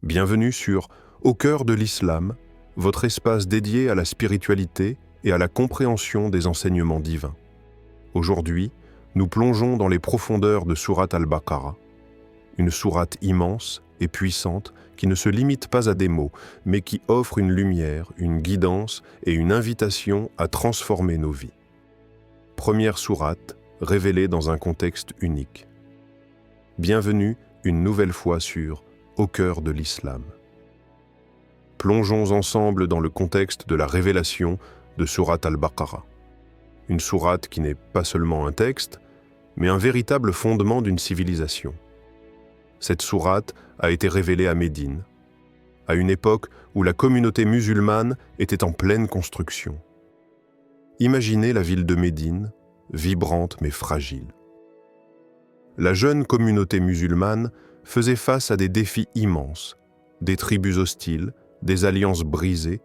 Bienvenue sur Au cœur de l'Islam, votre espace dédié à la spiritualité et à la compréhension des enseignements divins. Aujourd'hui, nous plongeons dans les profondeurs de Sourate Al-Baqarah, une sourate immense et puissante qui ne se limite pas à des mots, mais qui offre une lumière, une guidance et une invitation à transformer nos vies. Première sourate, révélée dans un contexte unique. Bienvenue une nouvelle fois sur Au cœur de l'Islam. Plongeons ensemble dans le contexte de la révélation de Sourate Al-Baqarah. Une sourate qui n'est pas seulement un texte, mais un véritable fondement d'une civilisation. Cette sourate a été révélée à Médine, à une époque où la communauté musulmane était en pleine construction. Imaginez la ville de Médine, vibrante mais fragile. La jeune communauté musulmane faisait face à des défis immenses, des tribus hostiles, des alliances brisées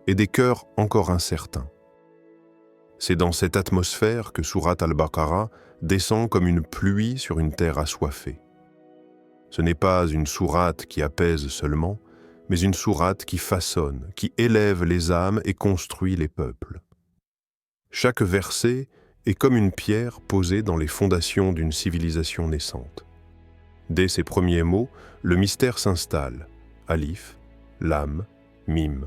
et des cœurs encore incertains. C'est dans cette atmosphère que Sourate Al-Baqarah descend comme une pluie sur une terre assoiffée. Ce n'est pas une sourate qui apaise seulement, mais une sourate qui façonne, qui élève les âmes et construit les peuples. Chaque verset est comme une pierre posée dans les fondations d'une civilisation naissante. Dès ses premiers mots, le mystère s'installe. Alif, Lam, Mim.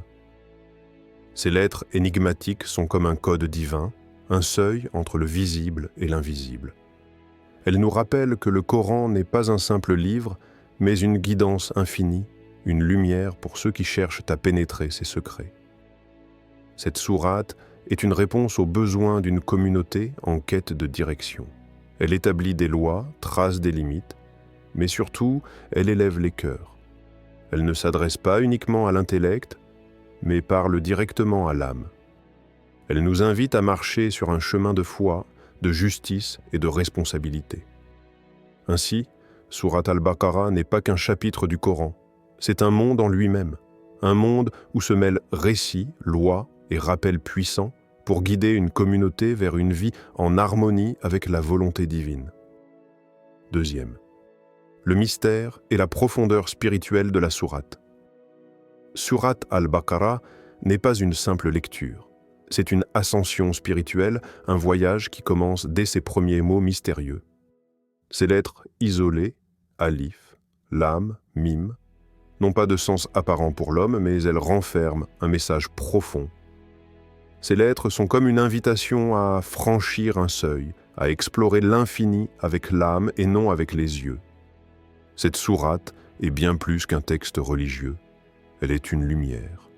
Ces lettres énigmatiques sont comme un code divin, un seuil entre le visible et l'invisible. Elles nous rappellent que le Coran n'est pas un simple livre, mais une guidance infinie, une lumière pour ceux qui cherchent à pénétrer ses secrets. Cette sourate est une réponse aux besoins d'une communauté en quête de direction. Elle établit des lois, trace des limites, mais surtout, elle élève les cœurs. Elle ne s'adresse pas uniquement à l'intellect, mais parle directement à l'âme. Elle nous invite à marcher sur un chemin de foi, de justice et de responsabilité. Ainsi, Sourate Al-Baqarah n'est pas qu'un chapitre du Coran, c'est un monde en lui-même, un monde où se mêlent récits, lois et rappels puissants pour guider une communauté vers une vie en harmonie avec la volonté divine. Deuxième, le mystère et la profondeur spirituelle de la sourate. Sourate Al-Baqarah n'est pas une simple lecture. C'est une ascension spirituelle, un voyage qui commence dès ses premiers mots mystérieux. Ces lettres isolées, alif, lam, mim, n'ont pas de sens apparent pour l'homme, mais elles renferment un message profond. Ces lettres sont comme une invitation à franchir un seuil, à explorer l'infini avec l'âme et non avec les yeux. Cette sourate est bien plus qu'un texte religieux. Elle est une lumière.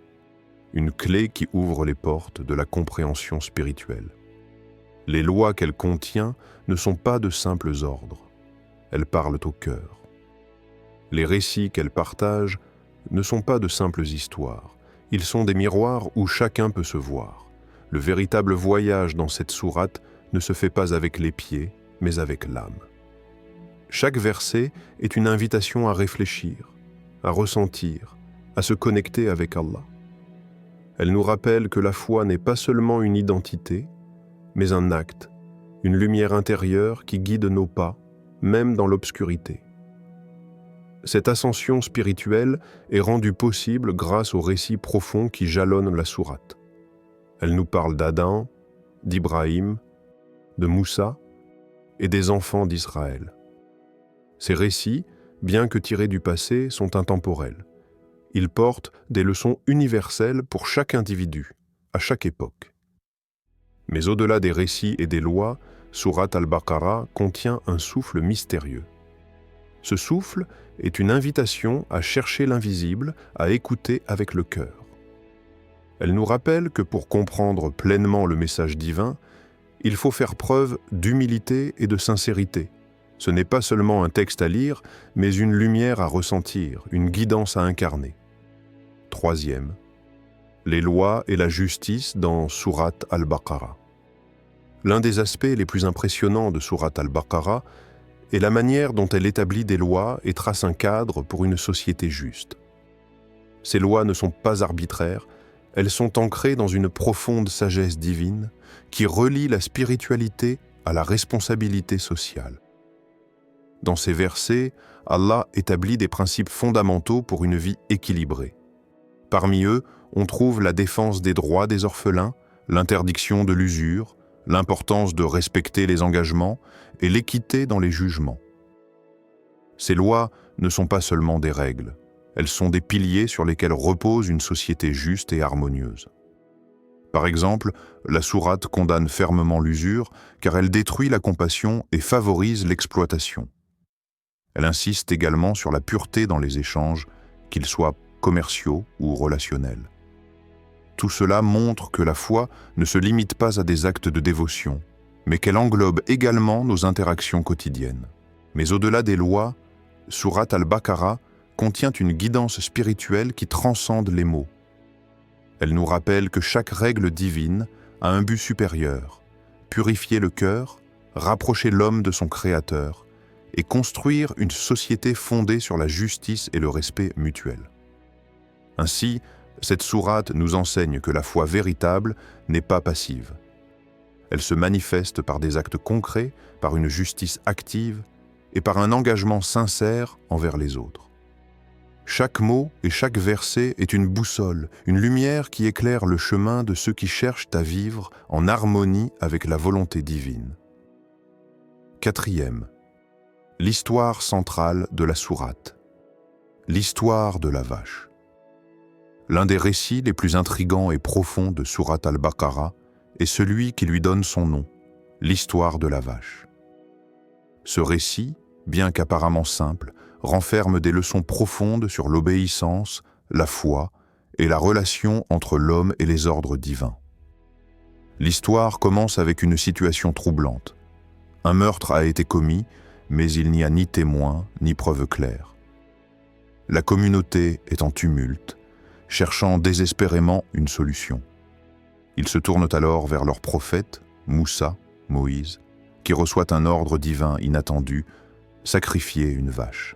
Une clé qui ouvre les portes de la compréhension spirituelle. Les lois qu'elle contient ne sont pas de simples ordres, elles parlent au cœur. Les récits qu'elle partage ne sont pas de simples histoires, ils sont des miroirs où chacun peut se voir. Le véritable voyage dans cette sourate ne se fait pas avec les pieds, mais avec l'âme. Chaque verset est une invitation à réfléchir, à ressentir, à se connecter avec Allah. Elle nous rappelle que la foi n'est pas seulement une identité, mais un acte, une lumière intérieure qui guide nos pas, même dans l'obscurité. Cette ascension spirituelle est rendue possible grâce aux récits profonds qui jalonnent la sourate. Elle nous parle d'Adam, d'Ibrahim, de Moussa et des enfants d'Israël. Ces récits, bien que tirés du passé, sont intemporels. Ils portent des leçons universelles pour chaque individu, à chaque époque. Mais au-delà des récits et des lois, Sourate Al-Baqarah contient un souffle mystérieux. Ce souffle est une invitation à chercher l'invisible, à écouter avec le cœur. Elle nous rappelle que pour comprendre pleinement le message divin, il faut faire preuve d'humilité et de sincérité. Ce n'est pas seulement un texte à lire, mais une lumière à ressentir, une guidance à incarner. Troisième, les lois et la justice dans Sourate Al-Baqarah. L'un des aspects les plus impressionnants de Sourate Al-Baqarah est la manière dont elle établit des lois et trace un cadre pour une société juste. Ces lois ne sont pas arbitraires, elles sont ancrées dans une profonde sagesse divine qui relie la spiritualité à la responsabilité sociale. Dans ces versets, Allah établit des principes fondamentaux pour une vie équilibrée. Parmi eux, on trouve la défense des droits des orphelins, l'interdiction de l'usure, l'importance de respecter les engagements et l'équité dans les jugements. Ces lois ne sont pas seulement des règles, elles sont des piliers sur lesquels repose une société juste et harmonieuse. Par exemple, la sourate condamne fermement l'usure car elle détruit la compassion et favorise l'exploitation. Elle insiste également sur la pureté dans les échanges, qu'ils soient commerciaux ou relationnels. Tout cela montre que la foi ne se limite pas à des actes de dévotion, mais qu'elle englobe également nos interactions quotidiennes. Mais au-delà des lois, Sourate Al-Baqarah contient une guidance spirituelle qui transcende les mots. Elle nous rappelle que chaque règle divine a un but supérieur, purifier le cœur, rapprocher l'homme de son Créateur et construire une société fondée sur la justice et le respect mutuel. Ainsi, cette sourate nous enseigne que la foi véritable n'est pas passive. Elle se manifeste par des actes concrets, par une justice active et par un engagement sincère envers les autres. Chaque mot et chaque verset est une boussole, une lumière qui éclaire le chemin de ceux qui cherchent à vivre en harmonie avec la volonté divine. Quatrième, l'histoire centrale de la sourate. L'histoire de la vache. L'un des récits les plus intrigants et profonds de Sourate Al-Baqarah est celui qui lui donne son nom, l'histoire de la vache. Ce récit, bien qu'apparemment simple, renferme des leçons profondes sur l'obéissance, la foi et la relation entre l'homme et les ordres divins. L'histoire commence avec une situation troublante. Un meurtre a été commis, mais il n'y a ni témoin ni preuve claire. La communauté est en tumulte, cherchant désespérément une solution. Ils se tournent alors vers leur prophète, Moussa, Moïse, qui reçoit un ordre divin inattendu, sacrifier une vache.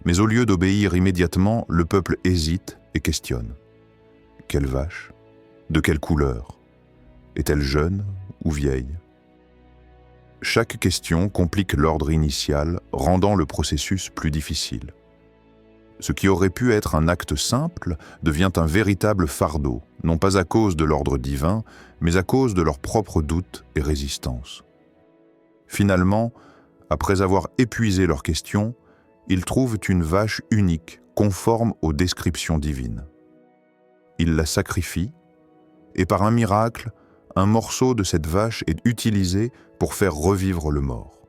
Mais au lieu d'obéir immédiatement, le peuple hésite et questionne. Quelle vache? De quelle couleur? Est-elle jeune ou vieille? Chaque question complique l'ordre initial, rendant le processus plus difficile. Ce qui aurait pu être un acte simple devient un véritable fardeau, non pas à cause de l'ordre divin, mais à cause de leurs propres doutes et résistances. Finalement, après avoir épuisé leurs questions, ils trouvent une vache unique, conforme aux descriptions divines. Ils la sacrifient, et par un miracle, un morceau de cette vache est utilisé pour faire revivre le mort.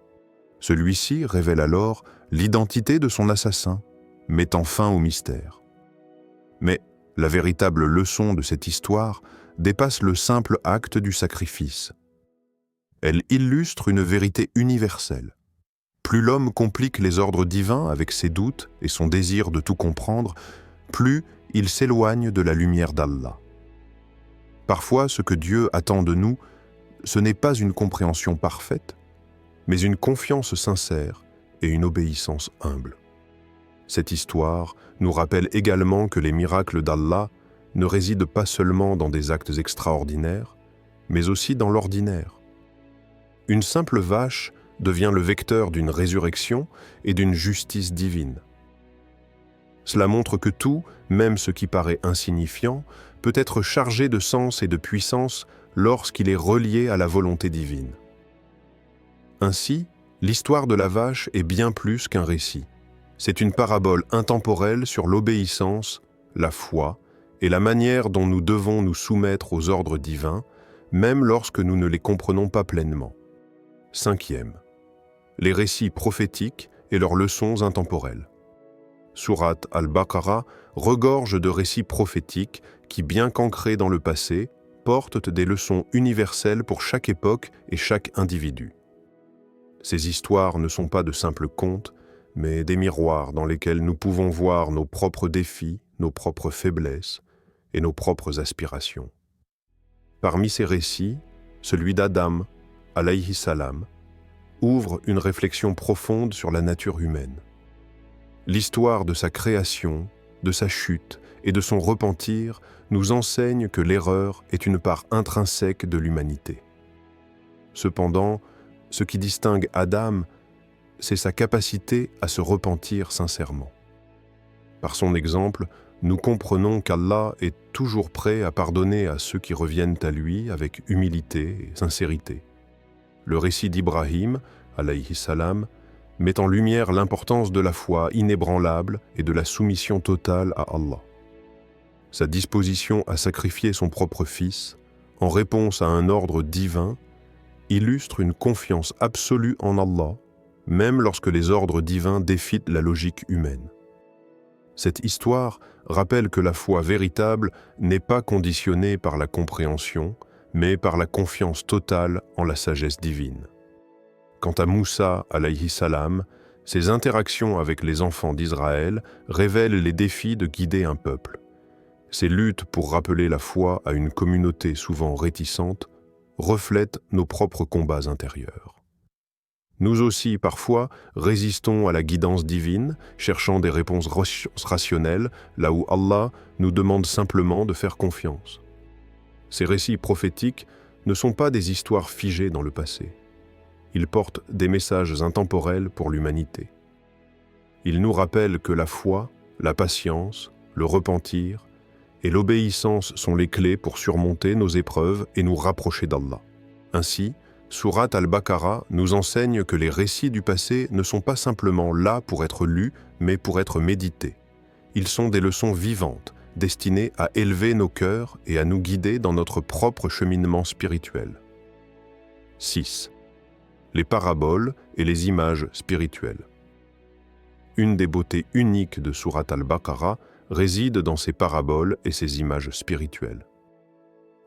Celui-ci révèle alors l'identité de son assassin, mettant fin au mystère. Mais la véritable leçon de cette histoire dépasse le simple acte du sacrifice. Elle illustre une vérité universelle. Plus l'homme complique les ordres divins avec ses doutes et son désir de tout comprendre, plus il s'éloigne de la lumière d'Allah. Parfois, ce que Dieu attend de nous, ce n'est pas une compréhension parfaite, mais une confiance sincère et une obéissance humble. Cette histoire nous rappelle également que les miracles d'Allah ne résident pas seulement dans des actes extraordinaires, mais aussi dans l'ordinaire. Une simple vache devient le vecteur d'une résurrection et d'une justice divine. Cela montre que tout, même ce qui paraît insignifiant, peut être chargé de sens et de puissance lorsqu'il est relié à la volonté divine. Ainsi, l'histoire de la vache est bien plus qu'un récit. C'est une parabole intemporelle sur l'obéissance, la foi et la manière dont nous devons nous soumettre aux ordres divins, même lorsque nous ne les comprenons pas pleinement. Cinquième, les récits prophétiques et leurs leçons intemporelles. Sourate Al-Baqarah regorge de récits prophétiques qui, bien qu'ancrés dans le passé, portent des leçons universelles pour chaque époque et chaque individu. Ces histoires ne sont pas de simples contes, mais des miroirs dans lesquels nous pouvons voir nos propres défis, nos propres faiblesses et nos propres aspirations. Parmi ces récits, celui d'Adam, alayhi salam, ouvre une réflexion profonde sur la nature humaine. L'histoire de sa création, de sa chute et de son repentir nous enseigne que l'erreur est une part intrinsèque de l'humanité. Cependant, ce qui distingue Adam c'est sa capacité à se repentir sincèrement. Par son exemple, nous comprenons qu'Allah est toujours prêt à pardonner à ceux qui reviennent à lui avec humilité et sincérité. Le récit d'Ibrahim, alayhi salam, met en lumière l'importance de la foi inébranlable et de la soumission totale à Allah. Sa disposition à sacrifier son propre fils, en réponse à un ordre divin, illustre une confiance absolue en Allah, même lorsque les ordres divins défient la logique humaine. Cette histoire rappelle que la foi véritable n'est pas conditionnée par la compréhension, mais par la confiance totale en la sagesse divine. Quant à Moussa, alayhi salam, ses interactions avec les enfants d'Israël révèlent les défis de guider un peuple. Ces luttes pour rappeler la foi à une communauté souvent réticente reflètent nos propres combats intérieurs. Nous aussi, parfois, résistons à la guidance divine, cherchant des réponses rationnelles, là où Allah nous demande simplement de faire confiance. Ces récits prophétiques ne sont pas des histoires figées dans le passé. Ils portent des messages intemporels pour l'humanité. Ils nous rappellent que la foi, la patience, le repentir et l'obéissance sont les clés pour surmonter nos épreuves et nous rapprocher d'Allah. Ainsi, Sourate Al-Baqarah nous enseigne que les récits du passé ne sont pas simplement là pour être lus, mais pour être médités. Ils sont des leçons vivantes, destinées à élever nos cœurs et à nous guider dans notre propre cheminement spirituel. 6. Les paraboles et les images spirituelles. Une des beautés uniques de Sourate Al-Baqarah réside dans ses paraboles et ses images spirituelles.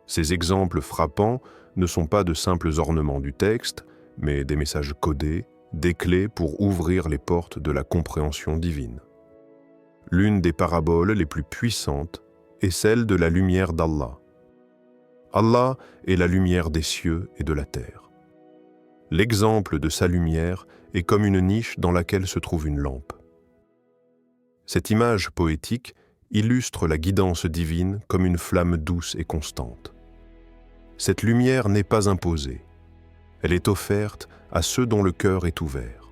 Ces exemples frappants ne sont pas de simples ornements du texte, mais des messages codés, des clés pour ouvrir les portes de la compréhension divine. L'une des paraboles les plus puissantes est celle de la lumière d'Allah. Allah est la lumière des cieux et de la terre. L'exemple de sa lumière est comme une niche dans laquelle se trouve une lampe. Cette image poétique illustre la guidance divine comme une flamme douce et constante. Cette lumière n'est pas imposée. Elle est offerte à ceux dont le cœur est ouvert.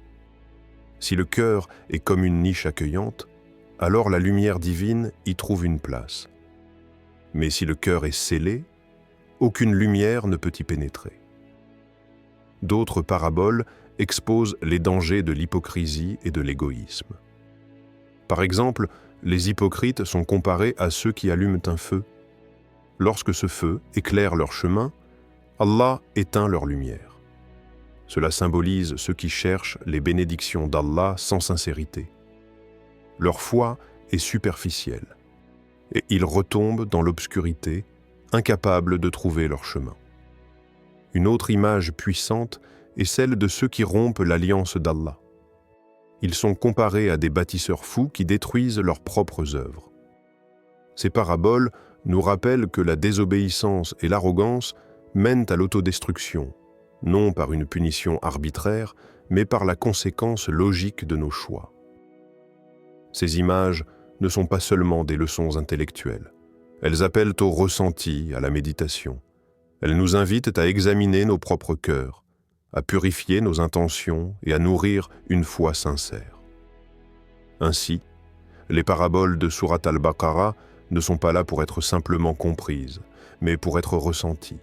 Si le cœur est comme une niche accueillante, alors la lumière divine y trouve une place. Mais si le cœur est scellé, aucune lumière ne peut y pénétrer. D'autres paraboles exposent les dangers de l'hypocrisie et de l'égoïsme. Par exemple, les hypocrites sont comparés à ceux qui allument un feu. Lorsque ce feu éclaire leur chemin, Allah éteint leur lumière. Cela symbolise ceux qui cherchent les bénédictions d'Allah sans sincérité. Leur foi est superficielle et ils retombent dans l'obscurité, incapables de trouver leur chemin. Une autre image puissante est celle de ceux qui rompent l'alliance d'Allah. Ils sont comparés à des bâtisseurs fous qui détruisent leurs propres œuvres. Ces paraboles nous rappellent que la désobéissance et l'arrogance mènent à l'autodestruction, non par une punition arbitraire, mais par la conséquence logique de nos choix. Ces images ne sont pas seulement des leçons intellectuelles. Elles appellent au ressenti, à la méditation. Elles nous invitent à examiner nos propres cœurs, à purifier nos intentions et à nourrir une foi sincère. Ainsi, les paraboles de Sourate Al-Baqarah ne sont pas là pour être simplement comprises, mais pour être ressenties.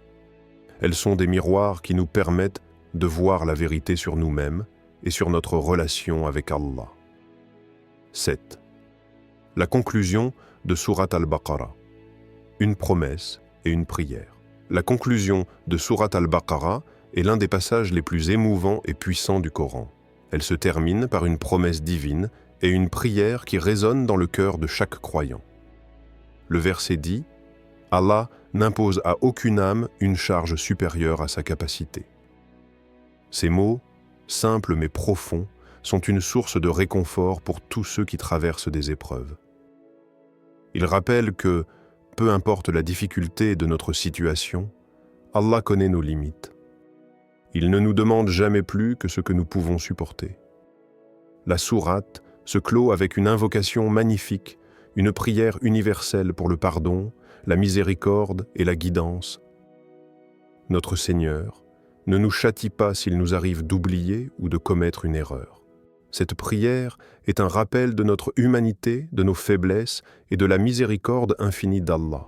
Elles sont des miroirs qui nous permettent de voir la vérité sur nous-mêmes et sur notre relation avec Allah. 7. La conclusion de Sourate Al-Baqarah. Une promesse et une prière. La conclusion de Sourate Al-Baqarah est l'un des passages les plus émouvants et puissants du Coran. Elle se termine par une promesse divine et une prière qui résonne dans le cœur de chaque croyant. Le verset dit « Allah n'impose à aucune âme une charge supérieure à sa capacité ». Ces mots, simples mais profonds, sont une source de réconfort pour tous ceux qui traversent des épreuves. Ils rappellent que, peu importe la difficulté de notre situation, Allah connaît nos limites. Il ne nous demande jamais plus que ce que nous pouvons supporter. La sourate se clôt avec une invocation magnifique, une prière universelle pour le pardon, la miséricorde et la guidance. Notre Seigneur ne nous châtie pas s'il nous arrive d'oublier ou de commettre une erreur. Cette prière est un rappel de notre humanité, de nos faiblesses et de la miséricorde infinie d'Allah.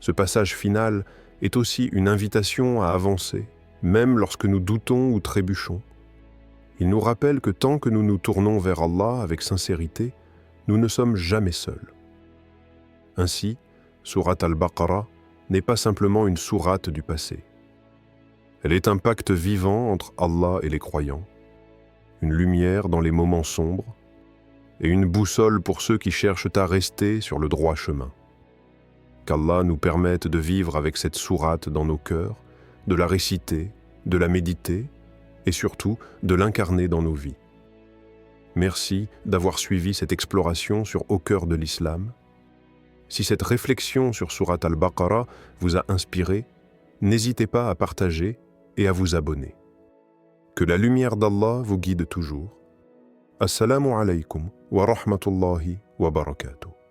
Ce passage final est aussi une invitation à avancer, même lorsque nous doutons ou trébuchons. Il nous rappelle que tant que nous nous tournons vers Allah avec sincérité, nous ne sommes jamais seuls. Ainsi, Sourate al-Baqarah n'est pas simplement une sourate du passé. Elle est un pacte vivant entre Allah et les croyants, une lumière dans les moments sombres et une boussole pour ceux qui cherchent à rester sur le droit chemin. Qu'Allah nous permette de vivre avec cette sourate dans nos cœurs, de la réciter, de la méditer et surtout de l'incarner dans nos vies. Merci d'avoir suivi cette exploration sur Au cœur de l'islam. Si cette réflexion sur Sourate al-Baqarah vous a inspiré, n'hésitez pas à partager et à vous abonner. Que la lumière d'Allah vous guide toujours. Assalamu alaikum wa rahmatullahi wa barakatuh.